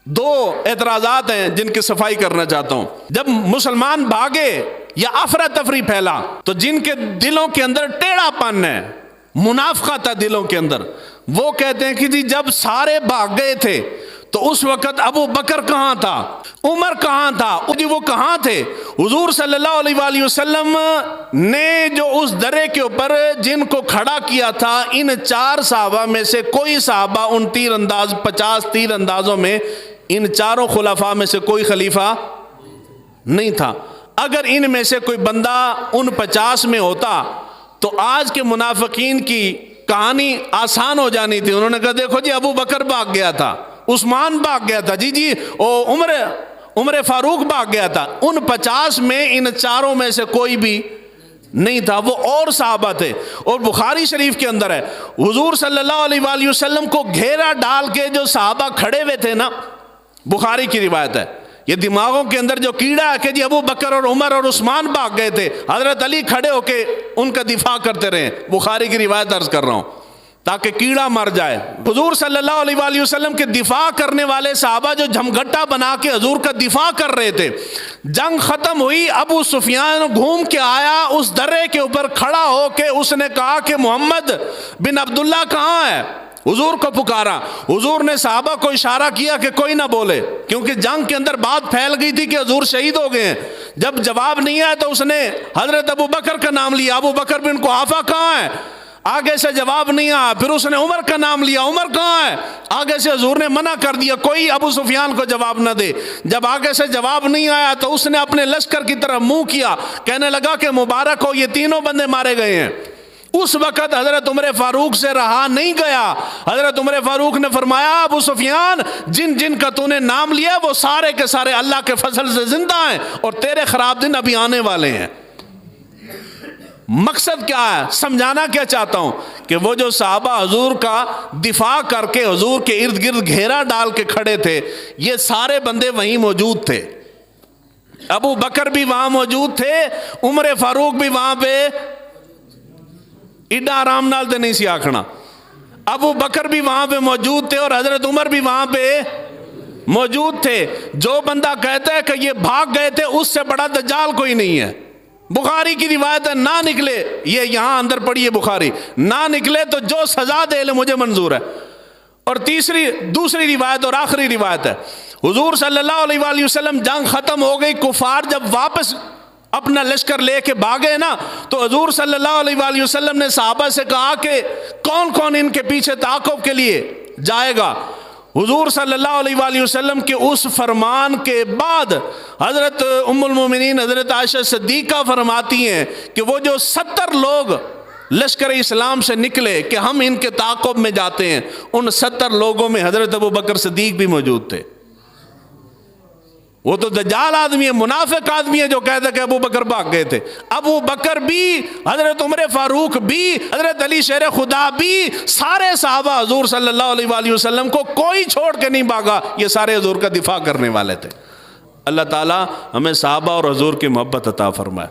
دو اعتراضات ہیں جن کی صفائی کرنا چاہتا ہوں. جب مسلمان بھاگے یا افراتفری پھیلا تو جن کے دلوں کے اندر ٹیڑھا پن ہے، منافقت تھا دلوں کے اندر، وہ کہتے ہیں کہ جی جب سارے بھاگ گئے تھے تو اس وقت ابو بکر کہاں تھا، عمر کہاں تھا، جی وہ کہاں تھے؟ حضور صلی اللہ علیہ وآلہ وسلم نے جو اس درے کے اوپر جن کو کھڑا کیا تھا، ان 4 صحابہ میں سے کوئی صحابہ ان 50 تیر اندازوں میں ان 4 خلفاء میں سے کوئی خلیفہ نہیں تھا. اگر ان میں سے کوئی بندہ ان 50 میں ہوتا تو آج کے منافقین کی کہانی آسان ہو جانی تھی. انہوں نے کہا دیکھو جی ابو بکر بھاگ گیا تھا، عثمان بھاگ گیا تھا، جی عمر فاروق بھاگ گیا تھا. ان 50 میں ان 4 میں سے کوئی بھی نہیں تھا، وہ اور صحابہ تھے. اور بخاری شریف کے اندر ہے حضور صلی اللہ علیہ وآلہ وسلم کو گھیرا ڈال کے جو صحابہ کھڑے ہوئے تھے نا، بخاری کی روایت ہے، یہ دماغوں کے اندر جو کیڑا ہے کہ جی ابو بکر اور عمر اور عثمان بھاگ گئے تھے، حضرت علی کھڑے ہو کے ان کا دفاع کرتے رہے. بخاری کی روایت عرض کر رہا ہوں تاکہ کیڑا مر جائے. حضور صلی اللہ علیہ وآلہ وسلم کے دفاع کرنے والے صحابہ جو جھمگٹا بنا کے حضور کا دفاع کر رہے تھے، جنگ ختم ہوئی، ابو سفیان گھوم کے آیا اس درے کے اوپر کھڑا ہو کے اس نے کہا کہ محمد بن عبداللہ کہاں ہے؟ حضور کو پکارا. حضور نے صحابہ کو اشارہ کیا کہ کوئی نہ بولے، کیونکہ جنگ کے اندر بات پھیل گئی تھی کہ حضور شہید ہو گئے ہیں. جب جواب نہیں آیا تو اس نے حضرت ابو بکر کا نام لیا، ابو بکر بن قحافہ کہاں ہے؟ آگے سے جواب نہیں آیا. پھر اس نے عمر کا نام لیا، عمر کہاں ہے؟ آگے سے حضور نے منع کر دیا کوئی ابو سفیان کو جواب نہ دے. جب آگے سے جواب نہیں آیا تو اس نے اپنے لشکر کی طرف منہ کیا، کہنے لگا کہ مبارک ہو یہ 3 بندے مارے گئے ہیں. اس وقت حضرت عمر فاروق سے رہا نہیں گیا. حضرت عمر فاروق نے فرمایا ابو سفیان جن کا تو نے نام لیا وہ سارے کے سارے اللہ کے فضل سے زندہ ہیں اور تیرے خراب دن ابھی آنے والے ہیں. مقصد کیا ہے؟ سمجھانا کیا چاہتا ہوں کہ وہ جو صحابہ حضور کا دفاع کر کے حضور کے ارد گرد گھیرا ڈال کے کھڑے تھے، یہ سارے بندے وہیں موجود تھے. ابو بکر بھی وہاں موجود تھے، عمر فاروق بھی وہاں پہ ایڈا آرام نال تے نہیں سی آکھنا. ابو بکر بھی وہاں پہ موجود تھے اور حضرت عمر بھی وہاں پہ موجود تھے. جو بندہ کہتا ہے کہ یہ بھاگ گئے تھے اس سے بڑا دجال کوئی نہیں ہے. بخاری کی روایت ہے نہ نکلے، یہ یہاں اندر پڑھیے بخاری، نہ نکلے تو جو سزا دے لے مجھے منظور ہے. اور دوسری روایت اور آخری روایت ہے حضور صلی اللہ علیہ وآلہ وسلم جنگ ختم ہو گئی، کفار جب واپس اپنا لشکر لے کے بھاگے نا تو حضور صلی اللہ علیہ وآلہ وسلم نے صحابہ سے کہا کہ کون کون ان کے پیچھے تعاقب کے لیے جائے گا. حضور صلی اللہ علیہ وآلہ وسلم کے اس فرمان کے بعد حضرت ام المومنین حضرت عائشہ صدیقہ فرماتی ہیں کہ وہ جو 70 لوگ لشکر اسلام سے نکلے کہ ہم ان کے تعاقب میں جاتے ہیں، ان 70 لوگوں میں حضرت ابو بکر صدیق بھی موجود تھے. وہ تو دجال آدمی ہے، منافق آدمی ہے جو کہتا ہے کہ ابو بکر بھاگ گئے تھے. ابو بکر بھی، حضرت عمر فاروق بھی، حضرت علی شیر خدا بھی، سارے صحابہ حضور صلی اللہ علیہ وآلہ وسلم کو کوئی چھوڑ کے نہیں بھاگا، یہ سارے حضور کا دفاع کرنے والے تھے. اللہ تعالی ہمیں صحابہ اور حضور کی محبت عطا فرمائے.